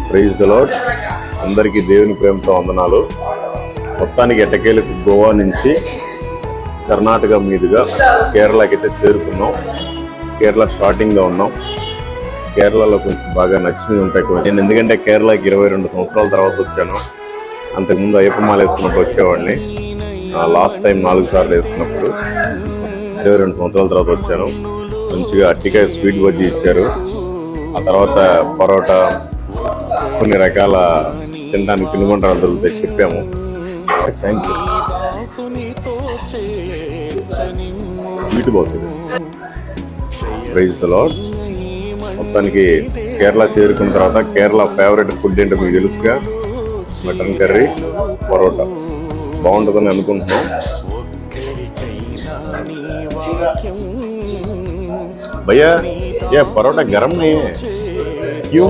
Praise the lord. అందరికీ దేవుని ప్రేమతో వందనాలు. మొత్తానికి ఎట్టకేలకు గోవా నుంచి కర్ణాటక మీదుగా కేరళకి అయితే చేరుకున్నాం. కేరళ స్టార్టింగ్లో ఉన్నాం. కేరళలో కొంచెం బాగా నచ్చినవి ఉంటాయి కొన్ని. నేను ఎందుకంటే కేరళకి 22 సంవత్సరాల తర్వాత వచ్చాను. అంతకుముందు అయ్యప్ప మాల వేసుకున్నప్పుడు వచ్చేవాడిని. లాస్ట్ టైం 4 సార్లు వేసుకున్నప్పుడు 22 సంవత్సరాల తర్వాత వచ్చాను. మంచిగా అట్టికాయ స్వీట్ బజ్జీ ఇచ్చారు. ఆ తర్వాత పరోటా, కొన్ని రకాల తినడానికి తినుబంటారు దొరుకుతాయి. చెప్పాము. Thank you. స్వీట్ బాక్స్ ఇది. Praise the Lord. మొత్తానికి కేరళ చేరుకున్న తర్వాత కేరళ ఫేవరెట్ ఫుడ్ ఏంటో మీకు తెలుసుగా, మటన్ కర్రీ, పరోటా బాగుంటుందని అనుకుంటున్నాం. భయ్యా, ఏ పరోటా గరం నీ క్యూ?